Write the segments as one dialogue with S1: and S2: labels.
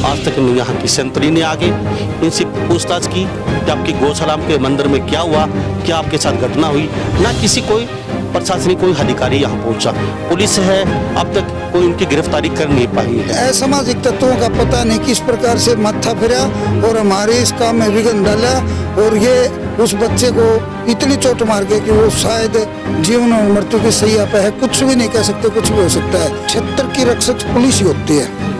S1: आज तक यहाँ की संतरी ने आगे इनसे पूछताछ की कि आपकी गौशाला के मंदिर में क्या हुआ, क्या आपके साथ घटना हुई। ना किसी कोई प्रशासनिक कोई अधिकारी यहाँ पहुंचा। पुलिस है अब तक कोई उनकी गिरफ्तारी कर नहीं पाई है।
S2: असामाजिक तत्वों का पता नहीं किस प्रकार से मत्था फिरा और हमारे इस काम में विघ्न डाला, और ये उस बच्चे को इतनी चोट मार के कि वो शायद जीवन और मृत्यु की सैया पे है। कुछ भी नहीं कह सकते, कुछ भी हो सकता है। क्षेत्र की रक्षक पुलिस ही होती है,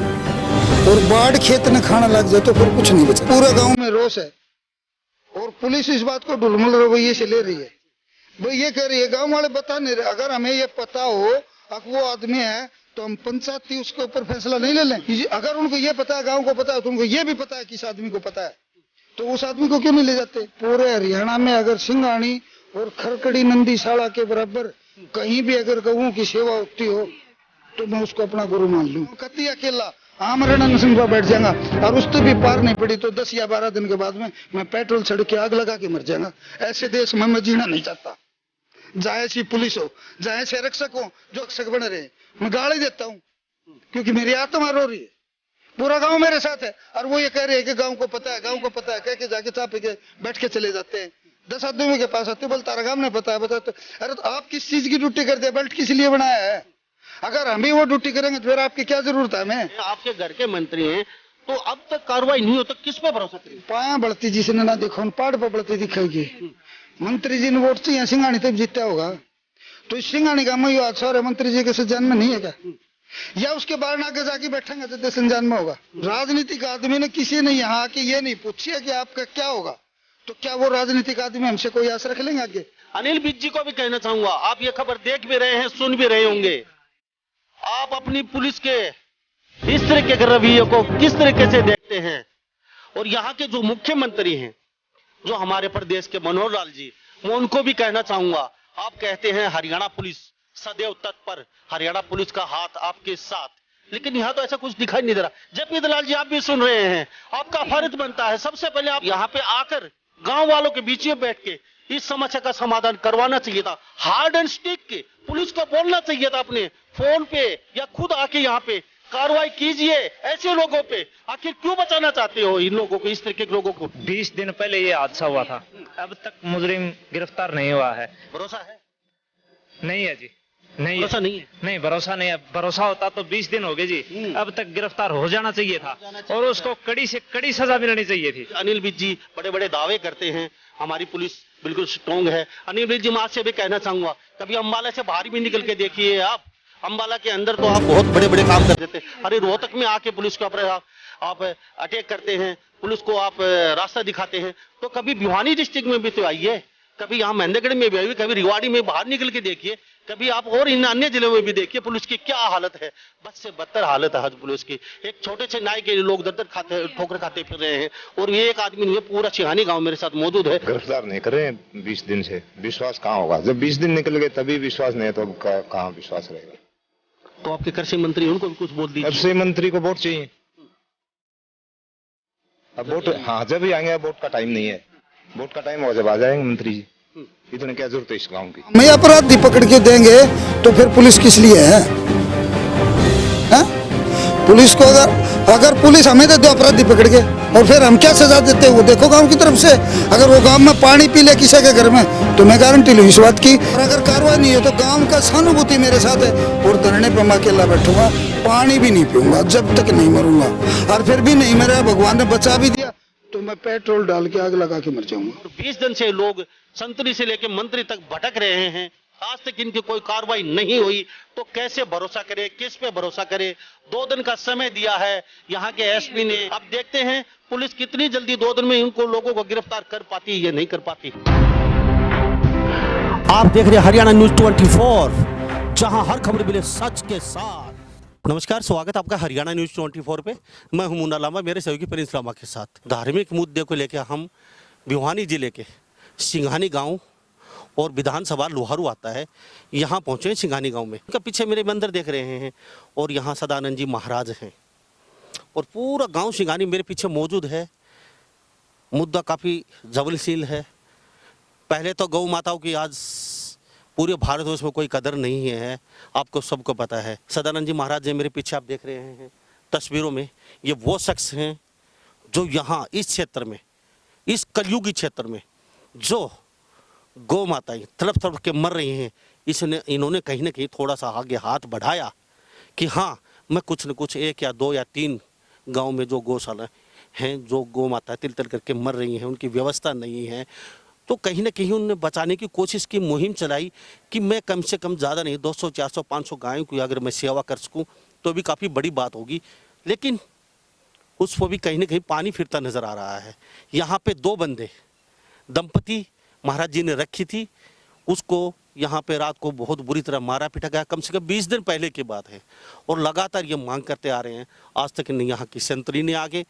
S2: और बाढ़ खेत में खाना लग जाए तो फिर कुछ नहीं बचा। पूरा गांव में रोष है और पुलिस इस बात को ढुलमुल रवैये से ले रही है। वो ये कह रही है, गांव वाले बता नहीं रहे। अगर हमें ये पता हो कि वो आदमी है तो हम पंचायती उसके ऊपर फैसला नहीं ले लें। अगर उनको ये पता है, गांव को पता है, तो उनको ये भी पता है किस आदमी को पता है, तो उस आदमी को क्यों नहीं ले जाते। पूरे हरियाणा में अगर सिंघाणी और खरकड़ी नंदीशाला के बराबर कहीं भी अगर गऊ की सेवा होती हो तो मैं उसको अपना गुरु मान लूं। कति अकेला आमरण सिंह बैठ जाऊंगा, और उससे भी पार नहीं पड़ी तो 10 या 12 दिन के बाद में मैं पेट्रोल छिड़क के आग लगा के मर जाऊंगा। ऐसे देश में मैं जीना नहीं चाहता। जहाँ ऐसी पुलिस हो, जहाँ ऐसे रक्षक हो जो रक्षक बन रहे, मैं गाली देता हूँ क्योंकि मेरी आत्मा रो रही है। पूरा गांव मेरे साथ है और वो ये कह रहे हैं कि गांव को पता है, गांव को पता है, कह के जाके चाप के बैठ के चले जाते हैं। 10 आदमी के पास आते, बोल तारा गांव ने पता है, बता। अरे तो आप किस चीज की ड्यूटी करते हैं? बेल्ट किस लिए बनाया है? अगर हम भी वो ड्यूटी करेंगे तो फिर आपकी क्या जरूरत है हमें?
S1: आपके घर के मंत्री हैं तो अब तक कार्रवाई नहीं हो तो किस पे भरोसा करें?
S2: पाया बढ़ती जिसने ना देखो पहाड़ पर बढ़ती दिखेगी। मंत्री जी ने वोट से यहाँ सिंघानी तक जीता होगा, तो इस सिंघानी का मैं आज सारे मंत्री जी के संजान में नहीं है क्या? या उसके बाहर आगे जाके बैठेंगे तो संजान में होगा। राजनीतिक आदमी ने किसी ने यहाँ आके ये नहीं पूछिए कि आपका क्या होगा, तो क्या वो राजनीतिक आदमी हमसे कोई आस रख लेंगे आगे?
S1: अनिल विज जी को भी कहना चाहूंगा, आप ये खबर देख भी रहे हैं, सुन भी रहे होंगे, आप अपनी पुलिस के इस तरीके के रवैये को किस तरीके से देखते हैं? और यहाँ के जो मुख्यमंत्री हैं, जो हमारे प्रदेश के मनोहर लाल जी, मैं उनको भी कहना चाहूंगा, आप कहते हैं हरियाणा पुलिस सदैव तत्पर, हरियाणा पुलिस का हाथ आपके साथ, लेकिन यहाँ तो ऐसा कुछ दिखाई नहीं दे रहा। जेपी दलाल जी, आप भी सुन रहे हैं, आपका फर्ज बनता है सबसे पहले आप यहाँ पे आकर गांव वालों के बीच में बैठ के इस समस्या का समाधान करवाना चाहिए था। हार्ड एंड स्टिक के पुलिस को बोलना चाहिए था अपने फोन पे या खुद आके यहाँ पे कार्रवाई कीजिए ऐसे लोगों पे। आखिर क्यों बचाना चाहते हो इन लोगों को, इस तरीके के लोगों को?
S3: 20 दिन पहले ये हादसा हुआ था, अब तक मुजरिम गिरफ्तार नहीं हुआ है।
S1: भरोसा है?
S3: नहीं है जी, नहीं
S1: भरोसा नहीं है।
S3: नहीं, भरोसा नहीं है। भरोसा होता तो 20 दिन हो गए जी, अब तक गिरफ्तार हो जाना चाहिए था और उसको कड़ी से कड़ी सजा मिलनी चाहिए थी।
S1: अनिल विज जी बड़े बड़े दावे करते हैं, हमारी पुलिस बिल्कुल स्ट्रॉन्ग है। अनिल विज जी, मैं आपसे भी कहना चाहूंगा, कभी अम्बाला से बाहर भी निकल के देखिए आप। अम्बाला के अंदर तो आप बहुत बड़े बड़े काम कर देते हैं। अरे रोहतक में आके पुलिस के ऊपर आप अटैक करते हैं, पुलिस को आप रास्ता दिखाते हैं, तो कभी भिवानी डिस्ट्रिक्ट में भी तो आइए, कभी यहाँ महेंद्रगढ़ में भी आइए, कभी रिवाड़ी में बाहर निकल के देखिए, कभी आप और इन अन्य जिलों में भी देखिए पुलिस की क्या हालत है। बद से बदतर हालत है आज पुलिस की। एक छोटे से नाई के लोग दर खाते ठोकर खाते फिर रहे हैं, और ये एक आदमी नहीं है, पूरा सिंघानी गांव मेरे साथ मौजूद है।
S4: गिरफ्तार नहीं कर रहे हैं 20 दिन से, विश्वास कहाँ होगा? जब 20 दिन निकल गए तभी विश्वास नहीं है तो अब कहाँ विश्वास रहेगा?
S1: तो आपके कृषि मंत्री उनको भी कुछ बोल दीजिए।
S4: कृषि मंत्री को वोट चाहिए, अब वोट हाँ जब भी आएंगे, वोट का टाइम नहीं है, वोट का टाइम हो जब आ जाएंगे मंत्री जी। इतने क्या जरूरत है इस गांव की?
S2: मैं अपराधी पकड़ के देंगे तो फिर पुलिस किस लिए है? पुलिस को अगर पुलिस हमें दे दो अपराधी पकड़ के, और फिर हम क्या सजा देते हैं वो देखो गांव की तरफ से। अगर वो गांव में पानी पी ले किसी के घर में तो मैं गारंटी लूँ इस बात की। और अगर कार्रवाई नहीं हो तो गांव का सहानुभूति मेरे साथ है, और धरने पर मैं अकेला बैठूंगा, पानी भी नहीं पीऊंगा जब तक नहीं मरूंगा। और फिर भी नहीं मरा, भगवान ने बचा भी दिया तो मैं पेट्रोल डाल के आग लगा के मर जाऊंगा।
S1: 20 दिन से लोग संतरी से लेकर मंत्री तक भटक रहे हैं, आज तक इनकी कोई कार्रवाई नहीं हुई, तो कैसे भरोसा करे, किस पे भरोसा करे? 2 दिन का समय दिया है यहाँ के एसपी ने। अब देखते हैं पुलिस कितनी जल्दी 2 दिन में इनको लोगों को गिरफ्तार कर पाती है या नहीं कर पाती। आप देख रहे हैं हरियाणा न्यूज 24, जहां हर खबर मिले सच के साथ। नमस्कार, स्वागत है आपका हरियाणा न्यूज 24 पे। मैं हूं मुन्ना लामा, मेरे सहयोगी प्रिंस लामा के साथ। धार्मिक मुद्दे को लेकर हम भिवानी जिले के सिंघानी गांव और विधानसभा लोहारू आता है, यहाँ पहुँचे सिंघानी गांव में। उनका पीछे मेरे मंदिर देख रहे हैं और यहाँ सदानंद जी महाराज हैं, और पूरा गांव सिंघानी मेरे पीछे मौजूद है। मुद्दा काफ़ी ज्वलनशील है। पहले तो गौ माताओं की आज पूरे भारतवर्ष में कोई कदर नहीं है, आपको सबको पता है। सदानंद जी महाराज जी मेरे पीछे आप देख रहे हैं, तस्वीरों में ये वो शख्स हैं जो यहाँ इस क्षेत्र में, इस कलयुगी क्षेत्र में जो गौ माताएं तड़प तड़प के मर रही हैं, इन्होंने कहीं ना कहीं थोड़ा सा आगे हाथ बढ़ाया कि हाँ, मैं कुछ न कुछ 1 या 2 या 3 गांव में जो गौशाला हैं, जो गौ माता तिल तिल करके मर रही हैं, उनकी व्यवस्था नहीं है, तो कहीं ना कहीं उन्होंने बचाने की कोशिश की, मुहिम चलाई कि मैं कम से कम ज़्यादा नहीं 200 400 500 गायों की अगर मैं सेवा कर सकूं तो भी काफ़ी बड़ी बात होगी। लेकिन उसको भी कहीं ना कहीं पानी फिरता नज़र आ रहा है। यहाँ पे 2 बंदे दंपति महाराज जी ने रखी थी, उसको यहाँ पे रात को बहुत बुरी तरह मारा पीटा गया। कम से कम 20 दिन पहले की बात है और लगातार ये मांग करते आ रहे हैं। आज तक यहाँ की संतरी ने आगे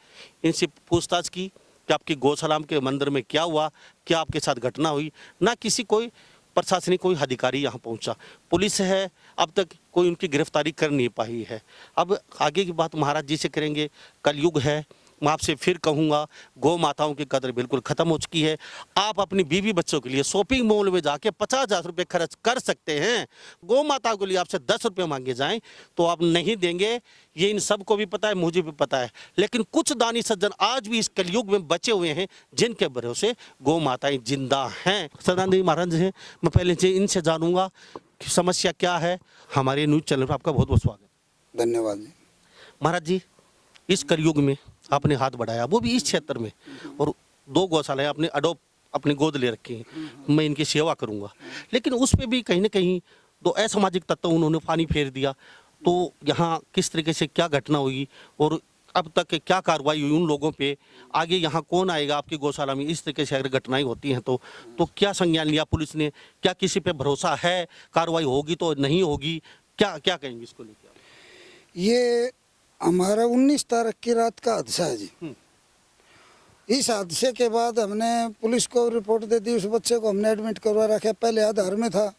S1: इनसे पूछताछ की कि आपकी गौशाला के मंदिर में क्या हुआ, क्या आपके साथ घटना हुई, ना किसी कोई प्रशासनिक कोई अधिकारी यहाँ पहुँचा। पुलिस है, अब तक कोई उनकी गिरफ्तारी कर नहीं पाई है। अब आगे की बात महाराज जी से करेंगे। कलयुग है, मैं आपसे फिर कहूँगा, गौ माताओं की कदर बिल्कुल ख़त्म हो चुकी है। आप अपनी बीवी बच्चों के लिए शॉपिंग मॉल में जाके 50,000 रुपये खर्च कर सकते हैं। गौ माताओं के लिए आपसे 10 रुपये मांगे जाएं तो आप नहीं देंगे, ये इन सबको भी पता है, मुझे भी पता है। लेकिन कुछ दानी सज्जन आज भी इस कलयुग में बचे हुए हैं जिनके भरोसे गौ माताएं जिंदा हैं। सदानंद महाराज हैं, मैं पहले से इनसे जानूंगा कि समस्या क्या है। हमारे न्यूज़ चैनल पर आपका बहुत बहुत स्वागत।
S2: धन्यवाद जी।
S1: महाराज जी, इस कलयुग में आपने हाथ बढ़ाया, वो भी इस क्षेत्र में, और 2 गौशालाएं आपने अपनी गोद ले रखी हैं, मैं इनकी सेवा करूंगा। लेकिन उस पर भी कहीं ना कहीं 2 असामाजिक तत्व उन्होंने पानी फेर दिया। तो यहाँ किस तरीके से क्या घटना हुई और अब तक क्या कार्रवाई हुई उन लोगों पे? आगे यहाँ कौन आएगा आपकी गौशाला में? इस तरीके से अगर घटनाएं होती हैं तो क्या संज्ञान लिया पुलिस ने? क्या किसी पे भरोसा है कार्रवाई होगी तो नहीं होगी? क्या क्या कहेंगे इसको लेकर?
S2: ये हमारा 19 तारीख की रात का हादसा है जी। इस हादसे के बाद हमने पुलिस को रिपोर्ट दे दी, उस बच्चे को हमने एडमिट करवा रखा। पहले आधार में था,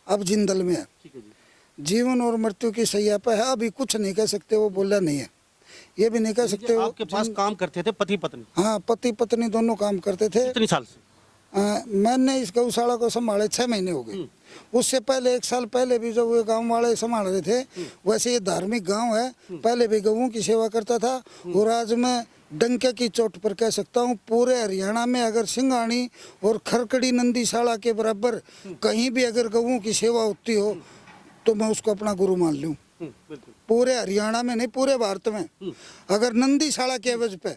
S2: अब जिंदल में है। जीवन और मृत्यु की सैया पे है। अभी कुछ नहीं कह सकते, वो बोला नहीं है, ये भी नहीं कह सकते। वो
S1: आपके पास काम करते थे पति पत्नी?
S2: हाँ, पति पत्नी दोनों काम करते थे।
S1: कितने साल से?
S2: मैंने इस गौशाला को संभाले 6 महीने हो गए। उससे पहले 1 साल पहले भी जब वो गांव वाले संभाल रहे थे, वैसे ये धार्मिक गांव है, पहले भी गऊओं की सेवा करता था। और आज मैं डंके की चोट पर कह सकता हूँ, पूरे हरियाणा में अगर सिंघाणी और खरकड़ी नंदीशाला के बराबर कहीं भी अगर गऊओं की सेवा होती हो तो मैं उसको अपना गुरु मान लूँ। पूरे हरियाणा में नहीं, पूरे भारत में अगर नंदीशाला के एवज पे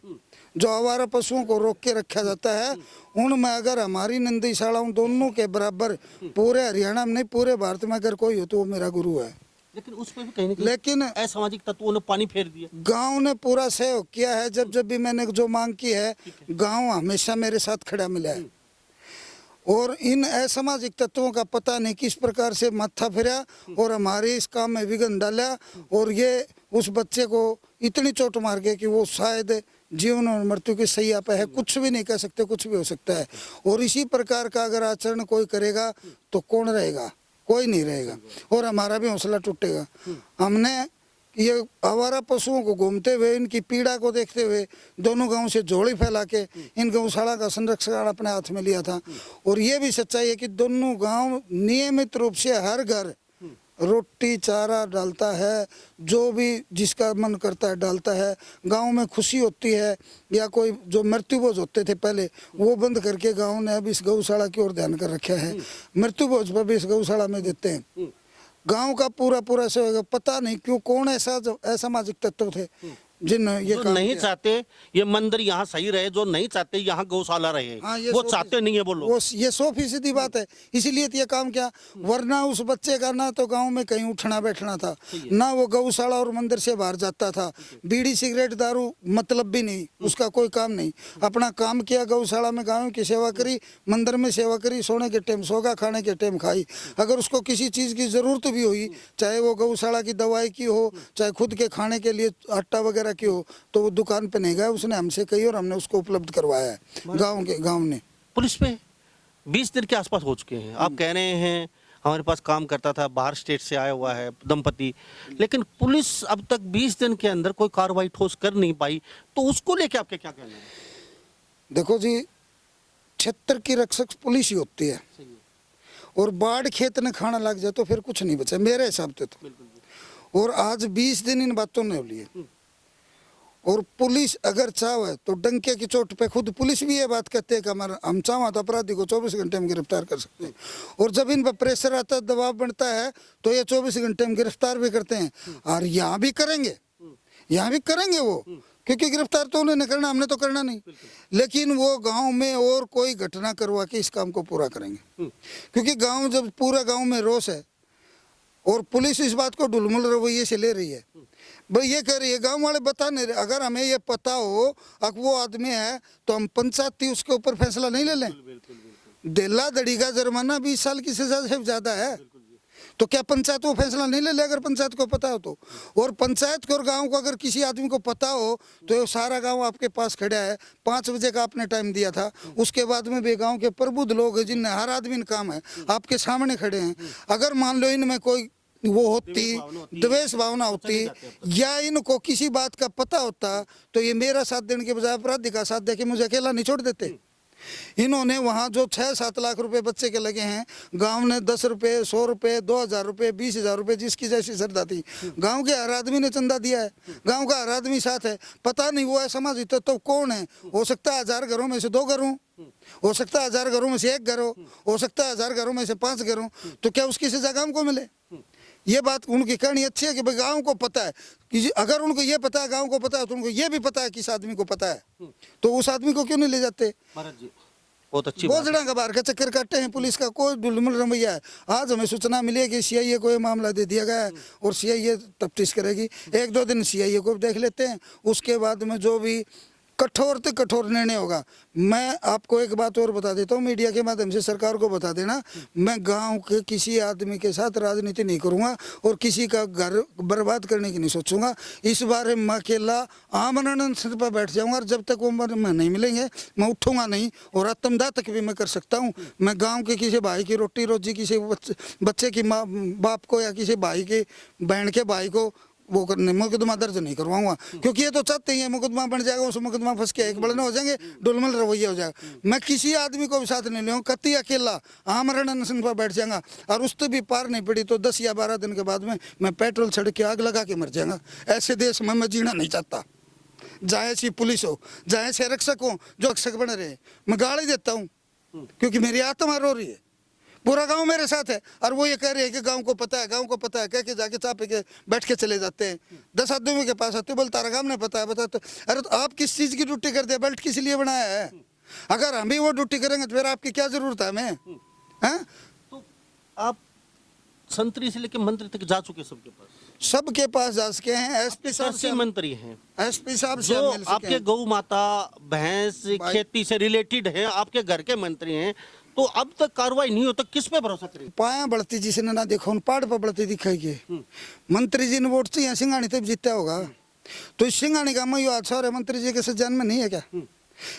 S2: जो आवारा पशुओं को रोक के रखा जाता है, उनमें अगर हमारी नंदीशाला उन दोनों के बराबर पूरे हरियाणा में नहीं, पूरे भारत में अगर कोई हो तो वो मेरा गुरु है।
S1: लेकिन उस पे भी कहीं ना कहीं
S2: लेकिन
S1: असामाजिक तत्वों ने पानी फेर दिया।
S2: गांव ने पूरा सहयोग किया है। जब जब भी मैंने जो मांग की है, गांव हमेशा मेरे साथ खड़ा मिला है। और इन असामाजिक तत्वों का पता नहीं किस प्रकार से माथा फिरा और हमारे इस काम में विघ्न डाला। और ये उस बच्चे को इतनी चोट मार गए कि वो शायद जीवन और मृत्यु की सैया पे है। कुछ भी नहीं कह सकते, कुछ भी हो सकता है। और इसी प्रकार का अगर आचरण कोई करेगा तो कौन रहेगा? कोई नहीं रहेगा। और हमारा भी हौसला टूटेगा। हमने ये आवारा पशुओं को घूमते हुए, इनकी पीड़ा को देखते हुए, दोनों गांव से झोली फैला के इन गौशाला का संरक्षण अपने हाथ में लिया था। और ये भी सच्चाई है कि दोनों गांव नियमित रूप से हर घर रोटी चारा डालता है, जो भी जिसका मन करता है डालता है। गांव में खुशी होती है या कोई जो मृत्युभोज होते थे पहले, वो बंद करके गांव ने अब इस गौशाला की ओर ध्यान कर रखा है। मृत्युभोज पर भी इस गौशाला में देते हैं। गांव का पूरा सहयोग। पता नहीं क्यों कौन ऐसा असामाजिक तत्व थे जिन ये
S1: जो नहीं चाहते ये मंदिर यहाँ सही रहे, जो नहीं चाहते यहाँ गौशाला रहे,
S2: हाँ, ये
S1: वो चाहते नहीं है वो लोग।
S2: ये 100% बात है। इसीलिए तो ये काम किया, वरना उस बच्चे का ना तो गांव में कहीं उठना बैठना था, ना वो गौशाला और मंदिर से बाहर जाता था। बीड़ी सिगरेट दारू मतलब भी नहीं, उसका कोई काम नहीं। अपना काम किया, गौशाला में गायों की सेवा करी, मंदिर में सेवा करी, सोने के टाइम सोगा, खाने के टाइम खाई। अगर उसको किसी चीज़ की ज़रूरत भी हुई, चाहे वो गौशाला की दवाई की हो, चाहे खुद के खाने के लिए आटा वगैरह की हो, तो वो दुकान पे नहीं गया, उसने हमसे कही और हमने उसको उपलब्ध करवाया है। गांव ने
S1: पुलिस पे 20 दिन के आसपास हो चुके हैं। आप कह रहे हैं हमारे पास काम करता था, बाहर स्टेट से आया हुआ है दंपति, लेकिन पुलिस अब तक 20 दिन के अंदर कोई कार्रवाई ठोस कर नहीं पाई, तो उसको लेके आपके क्या कहना है?
S2: देखो जी, क्षेत्र की रक्षक पुलिस ही होती है। और बाढ़ खेत ने खाना लग जाए तो फिर कुछ नहीं बचा मेरे हिसाब से तो। और आज 20 दिन इन बातों ने लिए, और पुलिस अगर चाहे तो डंके की चोट पे खुद पुलिस भी ये बात कहते हैं कि हमारा हम चाहे तो अपराधी को 24 घंटे में गिरफ्तार कर सकते हैं। और जब इन पर प्रेशर आता है, दबाव बनता है, तो ये 24 घंटे में गिरफ्तार भी करते हैं। और यहाँ भी करेंगे, यहाँ भी करेंगे वो, क्योंकि गिरफ्तार तो उन्होंने करना, हमने तो करना नहीं। लेकिन वो गांव में और कोई घटना करवा के इस काम को पूरा करेंगे, क्योंकि गांव जब पूरा गांव में रोष है और पुलिस इस बात को ढुलमुल रवैये से ले रही है, भाई ये कह रही है, गांव वाले बता नहीं रहे। अगर हमें ये पता हो अब वो आदमी है तो हम पंचायती उसके ऊपर फैसला नहीं ले लें। दिल्ला दड़ी का जुर्माना 20 साल की सजा से ज्यादा है, तो क्या पंचायत वो फैसला नहीं ले ले अगर पंचायत को पता हो तो? और पंचायत को और गांव को अगर किसी आदमी को पता हो तो ये सारा गांव आपके पास खड़ा है। 5 बजे का आपने टाइम दिया था, उसके बाद में भी गांव के प्रबुद्ध लोग हैं जिनने हर आदमी ने काम है, आपके सामने खड़े हैं। अगर मान लो इनमें कोई वो होती, द्वेष भावना होती, या इनको किसी बात का पता होता, तो ये मेरा साथ देने के बजाय अपराधी का साथ दे के मुझे अकेला नहीं छोड़ देते। इन्होंने वहाँ जो 6-7 लाख रुपए बच्चे के लगे हैं, गांव ने 10 रुपए, 100 रुपए, 2000 रुपए, 20,000 रुपए, जिसकी जैसी श्रद्धा थी, गांव के हर आदमी ने चंदा दिया है। गांव का हर आदमी साथ है। पता नहीं वो है समाज तो कौन है? हो सकता है 1000 घरों में से 2 घर हों, हो सकता है 1000 घरों में से 1 घर हो सकता है 1000 घरों में से 5 घर हों। तो क्या उसकी सजा गांव को मिले? ये बात उनकी कहनी अच्छी है कि भाई गांव को पता है, कि अगर उनको ये पता है, गांव को पता है, तो उनको ये भी पता है किस आदमी को पता है, तो उस आदमी को क्यों नहीं ले जाते?
S1: महाराज जी बहुत अच्छी बात है।
S2: बोझड़ा का बाहर का चक्कर काटते हैं, पुलिस का कोई ढुलमुल रवैया है। आज हमें सूचना मिली है कि सीआईए को ये मामला दे दिया गया है और सीआईए तफ्तीश करेगी। 1-2 दिन सीआईए को भी देख लेते हैं, उसके बाद में जो भी कठोर से कठोर निर्णय होगा। मैं आपको एक बात और बता देता हूँ, मीडिया के माध्यम से सरकार को बता देना, मैं गांव के किसी आदमी के साथ राजनीति नहीं करूँगा और किसी का घर बर्बाद करने की नहीं सोचूंगा। इस बार मैं अकेला आमरण पर बैठ जाऊँगा और जब तक वो मैं नहीं मिलेंगे मैं उठूँगा नहीं, और आत्मदाह तक भी मैं कर सकता हूँ। मैं गाँव के किसी भाई की रोटी रोजी, किसी बच्चे की माँ बाप को या किसी भाई के बहन के भाई को वो करने मुकदमा दर्ज नहीं करवाऊंगा, क्योंकि ये तो चाहते ही मुकदमा बन जाएगा, उस मुकदमा फंस के एक बड़ने हो जाएंगे, डुलमल रवैया हो जाएगा। मैं किसी आदमी को भी साथ नहीं लूँगा, कति अकेला आमरण अनशन पर बैठ जाऊंगा, और उससे भी पार नहीं पड़ी तो 10 या 12 दिन के बाद में मैं पेट्रोल छिड़क के आग लगा के मर जाऊंगा। ऐसे देश में मैं जीना नहीं चाहता, जहाँ ऐसी पुलिस हो, जहाँ ऐसे रक्षक हो जो रक्षक बन रहे हैं। मैं गाली देता हूँ क्योंकि मेरी आत्मा रो रही है। पूरा गांव मेरे साथ है और वो ये कह रहे हैं कि गांव को पता है, गांव को पता है, कह के जाके चापे के बैठ के चले जाते हैं। 10 आदमी के पास आते बोल तारा गांव ने पता है, बता तो अरे तो आप किस चीज की ड्यूटी करते हैं? बेल्ट किस लिए बनाया है? अगर हम भी वो ड्यूटी करेंगे तो फिर आपकी क्या जरूरत है हमें? हैं?
S1: तो आप संतरी से लेकर मंत्री तक जा चुके
S2: सबके पास जा सके हैं। एसपी साहब से
S1: मंत्री हैं,
S2: एसपी साहब से
S1: जो
S2: मिल सके
S1: आपके
S2: हैं।
S1: गौ माता भैंस खेती से रिलेटेड है, आपके घर के मंत्री हैं, तो अब तक कार्रवाई नहीं हो तो किस पे भरोसा करें?
S2: पाया बढ़ती जिसने ना देखो पहाड़ पर बढ़ती दिखाई। मंत्री जी ने वोट चाहिए, सिंघानी तब जीता होगा, तो इस सिंघानी का मैं अच्छा हो रहा मंत्री जी के संजान में नहीं है क्या?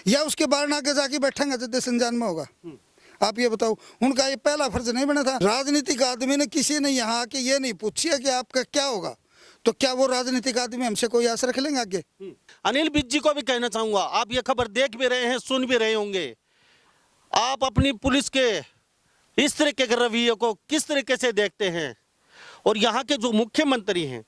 S2: या उसके बाहर ना आगे जाके बैठेंगे जब संजान में होगा? आप ये बताओ, उनका ये पहला फर्ज नहीं बना था? राजनीतिक आदमी ने किसी ने यहाँ आके ये नहीं पूछिए कि आपका क्या होगा, तो क्या वो राजनीतिक आदमी हमसे कोई आस रख लेंगे आगे?
S1: अनिल विज जी को भी कहना चाहूंगा, आप ये खबर देख भी रहे हैं, सुन भी रहे होंगे, आप अपनी पुलिस के इस तरह के रवैये को किस तरीके से देखते हैं? और यहाँ के जो मुख्यमंत्री हैं,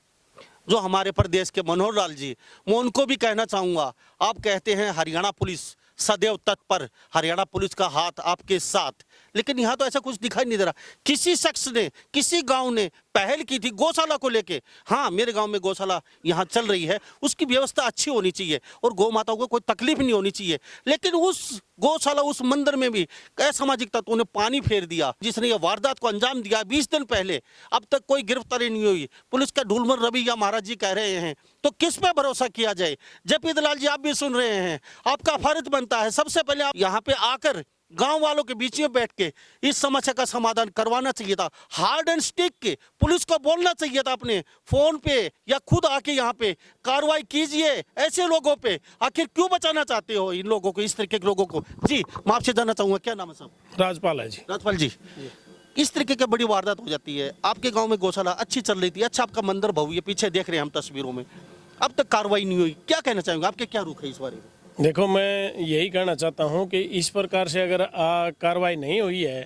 S1: जो हमारे प्रदेश के मनोहर लाल जी, मैं उनको भी कहना चाहूँगा, आप कहते हैं हरियाणा पुलिस सदैव तत्पर, हरियाणा पुलिस का हाथ आपके साथ, लेकिन यहाँ तो ऐसा कुछ दिखाई नहीं दे रहा। किसी शख्स ने, किसी गांव ने पहल की थी गौशाला को लेके, हाँ मेरे गांव में गौशाला यहाँ चल रही है, उसकी व्यवस्था अच्छी होनी चाहिए और गौ माताओं को कोई तकलीफ नहीं होनी चाहिए, लेकिन उस गौशाला, उस मंदिर में भी असामाजिक तत्वों ने पानी फेर दिया, जिसने ये वारदात को अंजाम दिया 20 दिन पहले। अब तक कोई गिरफ्तारी नहीं हुई, पुलिस का ढुलमुल रवैया महाराज जी कह रहे हैं, तो किस पे भरोसा किया जाए? जेपी दलाल जी आप भी सुन रहे हैं, आपका फर्ज बनता है सबसे पहले आप यहाँ पे आकर गांव वालों के बीच में बैठ के इस समस्या का समाधान करवाना चाहिए था। हार्ड एंड स्टिक के पुलिस को बोलना चाहिए था अपने फोन पे या खुद आके यहाँ पे कार्रवाई कीजिए ऐसे लोगों पे। आखिर क्यों बचाना चाहते हो इन लोगों को, इस तरीके के लोगों को? जी मैं आपसे जानना चाहूंगा, क्या नाम है साहब?
S5: राजपाल है जी।
S1: राजपाल जी, इस तरीके की बड़ी वारदात हो जाती है, आपके गांव में गौशाला अच्छी चल रही थी, अच्छा आपका मंदिर भव्य पीछे देख रहे हैं हम तस्वीरों में, अब तक कार्रवाई नहीं हुई, क्या कहना चाहेंगे? आपके क्या रुख है इस बारे में?
S5: देखो, मैं यही कहना चाहता हूं कि इस प्रकार से अगर कार्रवाई नहीं हुई है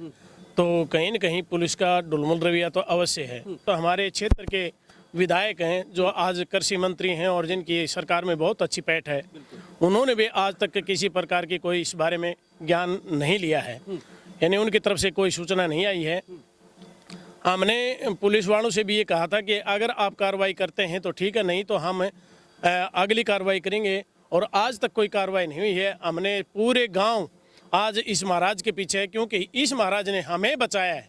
S5: तो कहीं न कहीं पुलिस का ढुलमुल रवैया तो अवश्य है। तो हमारे क्षेत्र के विधायक हैं जो आज कृषि मंत्री हैं और जिनकी सरकार में बहुत अच्छी पैठ है, उन्होंने भी आज तक किसी प्रकार की कोई इस बारे में ज्ञान नहीं लिया है, यानी उनकी तरफ से कोई सूचना नहीं आई है। हमने पुलिस वालों से भी ये कहा था कि अगर आप कार्रवाई करते हैं तो ठीक है, नहीं तो हम अगली कार्रवाई करेंगे, और आज तक कोई कार्रवाई नहीं हुई है। हमने पूरे गांव आज इस महाराज के पीछे है, क्योंकि इस महाराज ने हमें बचाया है,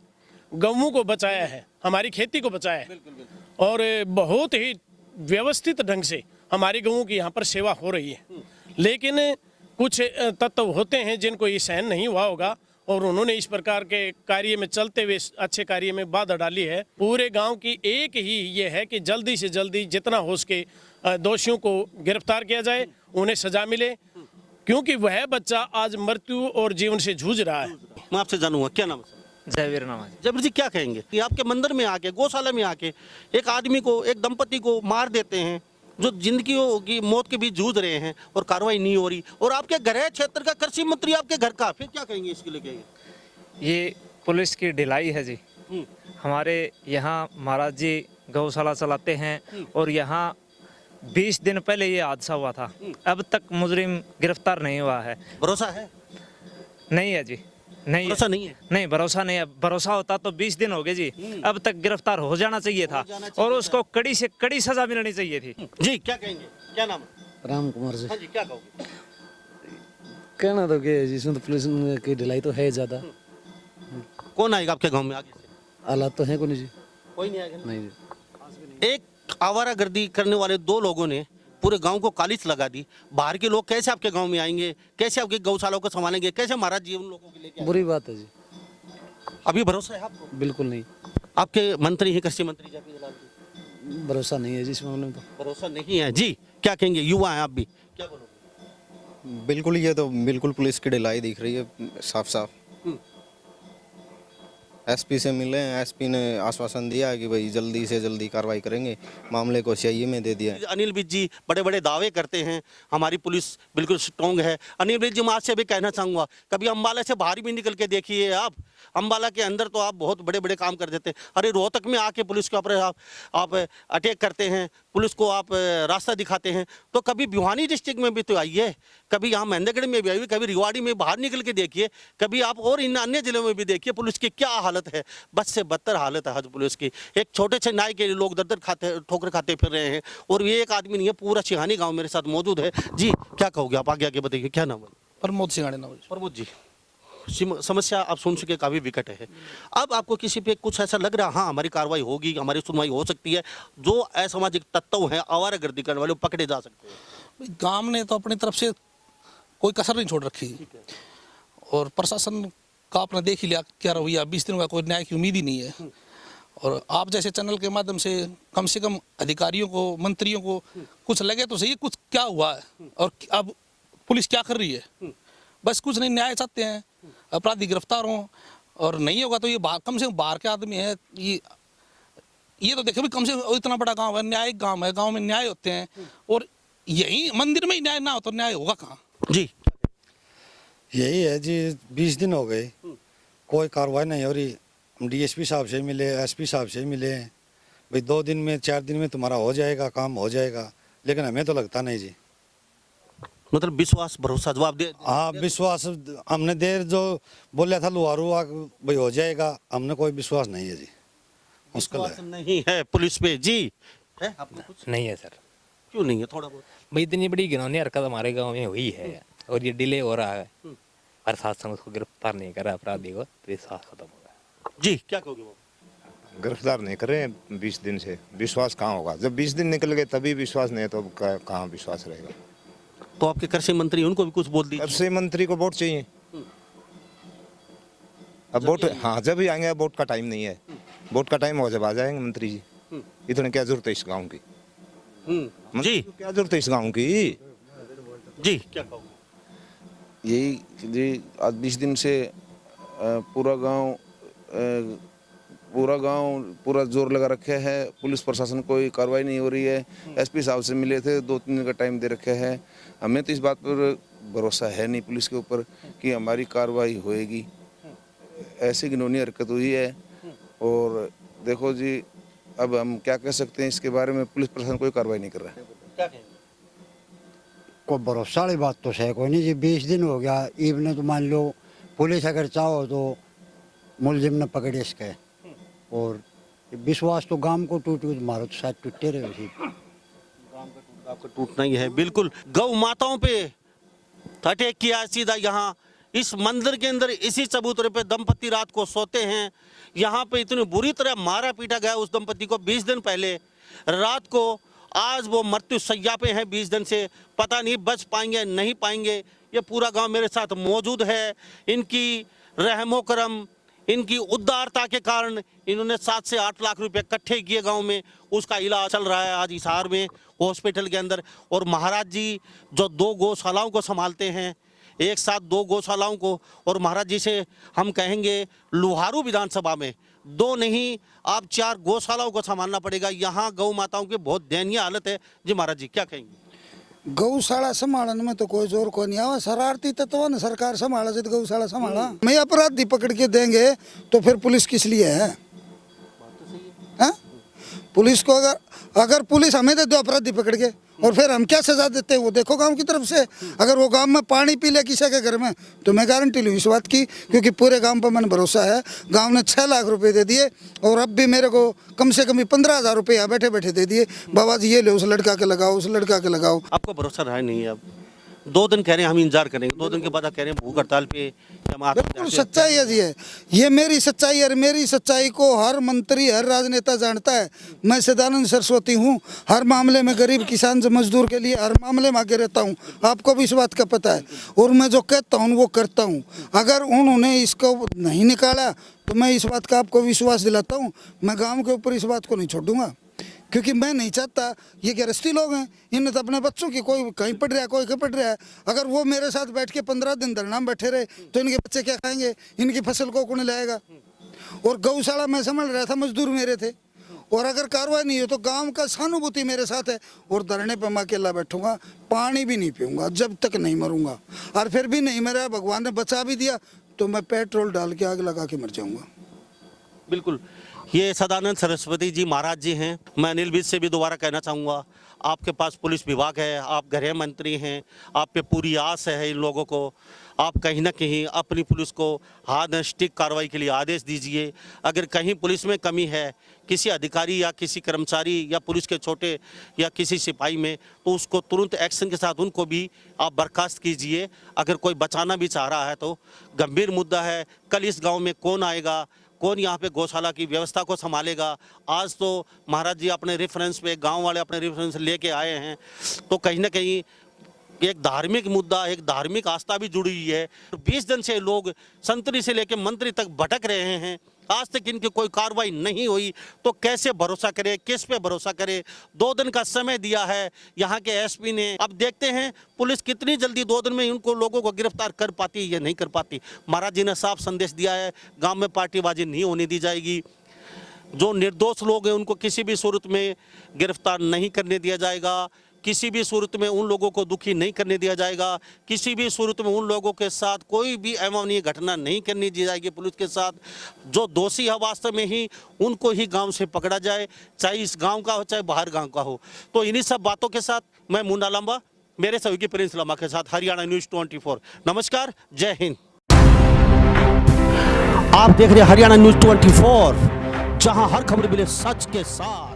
S5: गऊं को बचाया है, हमारी खेती को बचाया है, और बहुत ही व्यवस्थित ढंग से हमारी गऊं की यहाँ पर सेवा हो रही है। लेकिन कुछ तत्व होते हैं जिनको ये सहन नहीं हुआ होगा, और उन्होंने इस प्रकार के कार्य में चलते हुए अच्छे कार्य में बाधा डाली है। पूरे गांव की एक ही ये है कि जल्दी से जल्दी जितना हो सके दोषियों को गिरफ्तार किया जाए, उन्हें सजा मिले, क्योंकि वह बच्चा आज मृत्यु और जीवन से जूझ रहा है।
S1: मैं आपसे जानूंगा, क्या नाम है?
S3: जयवीर नाम है।
S1: जबीर जी, क्या कहेंगे कि आपके मंदिर में आके, गौशाला में आके एक आदमी को, एक दंपति को मार देते हैं जो जिंदगी की मौत के बीच जूझ रहे हैं, और कार्रवाई नहीं हो रही, और आपके गृह क्षेत्र का कृषि मंत्री आपके घर का, फिर क्या कहेंगे इसके लिए? कहेंगे
S3: ये पुलिस की ढिलाई है जी। हमारे यहाँ महाराज जी गौशाला चलाते हैं, और यहाँ 20 दिन पहले ये हादसा हुआ था, अब तक मुजरिम गिरफ्तार नहीं हुआ है।
S1: भरोसा है?
S3: नहीं है जी, नहीं
S1: भरोसा नहीं है?
S3: नहीं, भरोसा नहीं है। भरोसा होता तो 20 दिन हो गए जी, अब तक गिरफ्तार हो जाना चाहिए था, और उसको कड़ी से कड़ी सजा मिलनी चाहिए थी।
S1: जी, क्या कहेंगे? क्या नाम है?
S6: राम कुमार जी।
S1: हाँ जी, क्या कहोगे?
S6: कहना तो क्या है जी, इसमें तो पुलिस की ढिलाई तो है ज़्यादा।
S1: कौन आएगा आपके गांव में आगे से?
S6: हालात तो है कोई जी,
S1: कोई नहीं आएगा?
S6: नहीं जी।
S1: एक आवारागर्दी करने वाले दो लोगों ने पूरे गांव को कालिच लगा दी। बाहर के लोग कैसे आपके गांव में आएंगे, कैसे आपके गौशालाओं को संभालेंगे, कैसे महाराज जी उन लोगों के लेके?
S6: बुरी बात है जी,
S1: अभी भरोसा है आपको?
S6: बिल्कुल नहीं,
S1: आपके मंत्री हैं, कृषि मंत्री जबीर जलाल जी,
S6: भरोसा नहीं है जी इस मामले में तो।
S1: भरोसा नहीं है जी। क्या कहेंगे? युवा हैं आप भी, क्या बोलोगे?
S7: बिल्कुल, ये तो बिल्कुल पुलिस की ढिलाई दिख रही है साफ साफ। एसपी से मिले, एसपी ने आश्वासन दिया कि भाई जल्दी से जल्दी कार्रवाई करेंगे, मामले को सीआईए में दे दिया है।
S1: अनिल विज जी बड़े बड़े दावे करते हैं, हमारी पुलिस बिल्कुल स्ट्रॉन्ग है। अनिल विज जी, मैं आपसे भी कहना चाहूँगा, कभी अम्बाला से बाहर भी निकल के देखिए आप। अम्बाला के अंदर तो आप बहुत बड़े बड़े काम कर देते हैं। अरे रोहतक में आके पुलिस के ऊपर आप अटैक करते हैं, पुलिस को आप रास्ता दिखाते हैं। तो कभी भिवानी डिस्ट्रिक्ट में भी तो आइए, कभी यहाँ महेंद्रगढ़ में भी आइए, कभी रिवाड़ी में बाहर निकल के देखिए, कभी आप और इन अन्य जिलों में भी देखिए पुलिस की क्या हालत है। बद से बदतर हालत है आज पुलिस की। एक छोटे से नाई के लोग दर दर खाते, ठोकर खाते फिर रहे हैं, और ये एक आदमी नहीं है, पूरा सिहानी गाँव मेरे साथ मौजूद है। जी, क्या कहोगे आप? आगे आगे बताइए, क्या नाम है?
S8: प्रमोद सिंघाड़े नाम।
S1: प्रमोद जी, समस्या आप सुन चुके, काफी विकट है। अब आपको किसी पे कुछ ऐसा लग रहा, हाँ हमारी कार्रवाई होगी, हमारी सुनवाई हो सकती है, जो असामाजिक तत्व हैं, आवारागर्दी करने वाले, पकड़े जा सकते हैं?
S8: गांव ने तो अपनी तरफ से कोई कसर नहीं छोड़ रखी, और प्रशासन का आपने देख ही लिया क्या रवैया। 20 दिनों का कोई न्याय की उम्मीद ही नहीं है। और आप जैसे चैनल के माध्यम से कम अधिकारियों को, मंत्रियों को कुछ लगे तो सही कुछ क्या हुआ है, और अब पुलिस क्या कर रही है। बस कुछ नहीं, न्याय चाहते हैं, अपराधी गिरफ्तार हों, और नहीं होगा तो ये कम से कम बाहर के आदमी है, ये तो देखो भी कम से कम इतना बड़ा गांव है, न्यायिक गांव है, गांव में न्याय होते हैं, और यही मंदिर में ही न्याय ना हो तो न्याय होगा कहाँ?
S1: जी,
S2: यही है जी, 20 दिन हो गए, कोई कार्रवाई नहीं हो रही। हम डीएसपी साहब से मिले, एसपी साहब से मिले, भाई 2 दिन में 4 दिन में तुम्हारा हो जाएगा, काम हो जाएगा, लेकिन हमें तो लगता नहीं जी।
S1: मतलब विश्वास, भरोसा, जवाब दे।
S2: हाँ, विश्वास हमने देर जो बोला था लुहारू भाई हो जाएगा, हमने कोई विश्वास नहीं है जी, मुश्किल
S1: विश्वास
S2: है।
S1: नहीं है पुलिस पे जी। है आपको कुछ?
S9: नहीं है सर।
S1: क्यों नहीं है? थोड़ा बहुत
S9: भाई इतनी बड़ी घिनौनी हरकत हमारे गांव में हुई है, और ये डिले हो रहा है, प्रशासन उसको गिरफ्तार नहीं कर रहा अपराधी को, तो विश्वास खत्म हो गया।
S1: जी, क्या कहोगे वो?
S4: गिरफ्तार नहीं कर रहे हैं 20 दिन से, विश्वास कहाँ होगा? जब 20 दिन निकल गए तभी विश्वास नहीं है, तो कहाँ विश्वास रहेगा?
S1: तो आपके कृषि मंत्री, उनको भी कुछ बोल दीजिए।
S4: कृषि मंत्री को वोट चाहिए। अब वोट, हाँ जब ही आएंगे, वोट का टाइम नहीं है, वोट का टाइम हो जब आ जाएंगे मंत्री जी। इतने क्या जरूरत है इस गाँव की?
S1: जी,
S4: क्या जरूरत है इस गाँव की?
S1: जी, क्या कहोगे?
S7: यही जी, आज 20 दिन से पूरा गांव जोर लगा रखे है, पुलिस प्रशासन कोई कार्रवाई नहीं हो रही है। एसपी साहब से मिले थे, 2-3 दिन का टाइम दे रखे है। हमें तो इस बात पर भरोसा है नहीं पुलिस के ऊपर कि हमारी कार्रवाई होएगी। ऐसी घिनौनी हरकत हुई है। और देखो जी, अब हम क्या कह सकते हैं इसके बारे में, पुलिस प्रशासन कोई कार्रवाई नहीं कर रहा है।
S1: क्या कहेंगे?
S10: कोई भरोसा वाली बात तो है कोई नहीं जी। 20 दिन हो गया ईब ने, तो मान लो पुलिस अगर चाहो तो मुलजिम ने पकड़े इसके, और विश्वास तो गांव को टूट मारो तो शायद टूटे रहे उसी।
S1: आपका टूटना ही है। बिल्कुल गौ माताओं पे अटैक किया सीधा यहाँ इस मंदिर के अंदर। इसी चबूतरे पे दंपति रात को सोते हैं। यहाँ पे इतनी बुरी तरह मारा पीटा गया उस दंपति को 20 दिन पहले रात को। आज वो मृत्यु शैया पे हैं 20 दिन से, पता नहीं बच पाएंगे नहीं पाएंगे। ये पूरा गांव मेरे साथ मौजूद है। इनकी रहमो करम, इनकी उदारता के कारण इन्होंने 7 से 8 लाख रुपए इकट्ठे किए गांव में। उसका इलाज चल रहा है आज हिसार में हॉस्पिटल के अंदर। और महाराज जी जो 2 गौशालाओं को संभालते हैं, एक साथ 2 गौशालाओं को, और महाराज जी से हम कहेंगे लुहारू विधानसभा में 2 नहीं आप 4 गौशालाओं को संभालना पड़ेगा। यहाँ गौ माताओं की बहुत दयनीय हालत है। जी महाराज जी क्या कहेंगे?
S2: गौशाला संभालने में तो कोई जोर को नहीं आवा। शरारती तत्व ने सरकार संभाला तो गौशाला संभाला। मैं अपराधी पकड़ के देंगे तो फिर पुलिस किस लिए है? हाँ? पुलिस को अगर पुलिस हमें दे दो अपराधी पकड़ के, और फिर हम क्या सजा देते हैं वो देखो गांव की तरफ से। अगर वो गांव में पानी पी ले किसी के घर में तो मैं गारंटी लूँ इस बात की, क्योंकि पूरे गांव पर मैंने भरोसा है। गांव ने 6 लाख रुपए दे दिए और अब भी मेरे को कम से कम 15,000 रुपये यहाँ बैठे बैठे दे दिए। बाबा जी ये ले उस लड़का के लगाओ, उस लड़का के लगाओ।
S1: आपको भरोसा रहा नहीं है? अब 2 दिन कह रहे हैं हम इंतजार करेंगे, 2 दिन के बाद आप कह रहे हैं भूख हड़ताल पे।
S2: बिल्कुल सच्चाई है जी, है ये मेरी सच्चाई है। मेरी सच्चाई को हर मंत्री हर राजनेता जानता है। मैं सदानंद सरस्वती हूँ, हर मामले में गरीब किसान मजदूर के लिए हर मामले में आगे रहता हूँ। आपको भी इस बात का पता है, और मैं जो कहता हूँ वो करता हूँ। अगर उन्होंने इसको नहीं निकाला तो मैं इस बात का आपको विश्वास दिलाता हूँ, मैं गाँव के ऊपर इस बात को नहीं छोड़ूंगा। क्योंकि मैं नहीं चाहता, ये गृहस्थी लोग हैं, इन्हें तो अपने बच्चों की कोई कहीं पढ़ रहा है कोई कहीं पढ़ रहा है। अगर वो मेरे साथ बैठ के 15 दिन धरना में बैठे रहे तो इनके बच्चे क्या खाएंगे? इनकी फसल को कौन लाएगा? और गौशाला मैं समझ रहा था, मजदूर मेरे थे, और अगर कार्रवाई नहीं हो तो गांव का सहानुभूति मेरे साथ है। और धरने पर मैं अकेला बैठूंगा, पानी भी नहीं पीऊंगा जब तक नहीं मरूंगा। और फिर भी नहीं मरा, भगवान ने बचा भी दिया तो मैं पेट्रोल डाल के आग लगा के मर जाऊंगा।
S1: बिल्कुल, ये सदानंद सरस्वती जी महाराज जी हैं। मैं अनिल विज से भी दोबारा कहना चाहूँगा, आपके पास पुलिस विभाग है, आप गृह मंत्री हैं, आप पे पूरी आस है इन लोगों को। आप कहीं ना कहीं अपनी पुलिस को हार्ड एंड स्ट्रिक्ट कार्रवाई के लिए आदेश दीजिए। अगर कहीं पुलिस में कमी है, किसी अधिकारी या किसी कर्मचारी या पुलिस के छोटे या किसी सिपाही में, तो उसको तुरंत एक्शन के साथ उनको भी आप बर्खास्त कीजिए। अगर कोई बचाना भी चाह रहा है तो गंभीर मुद्दा है। कल इस गाँव में कौन आएगा, कौन यहाँ पे गौशाला की व्यवस्था को संभालेगा? आज तो महाराज जी अपने रेफरेंस पे, गांव वाले अपने रेफरेंस लेके आए हैं, तो कहीं ना कहीं एक धार्मिक मुद्दा, एक धार्मिक आस्था भी जुड़ी हुई है। 20 दिन से लोग संतरी से लेकर मंत्री तक भटक रहे हैं, आज तक इनकी कोई कार्रवाई नहीं हुई, तो कैसे भरोसा करे, किस पे भरोसा करे? 2 दिन का समय दिया है यहाँ के एसपी ने। अब देखते हैं पुलिस कितनी जल्दी 2 दिन में उनको लोगों को गिरफ्तार कर पाती है या नहीं कर पाती। महाराज जी ने साफ संदेश दिया है, गांव में पार्टीबाजी नहीं होने दी जाएगी। जो निर्दोष लोग हैं उनको किसी भी सूरत में गिरफ्तार नहीं करने दिया जाएगा। किसी भी सूरत में उन लोगों को दुखी नहीं करने दिया जाएगा। किसी भी सूरत में उन लोगों के साथ कोई भी अमानवीय घटना नहीं करनी दी जाएगी पुलिस के साथ। जो दोषी है वास्तव में ही उनको ही गांव से पकड़ा जाए, चाहे इस गांव का हो चाहे बाहर गांव का हो। तो इन्हीं सब बातों के साथ मैं मुन्ना लांबा, मेरे सहयोगी प्रिंस लांबा के साथ हरियाणा न्यूज़ 24। नमस्कार, जय हिंद। आप देख रहे हैं हरियाणा न्यूज़ 24, जहां हर खबर मिले सच के साथ।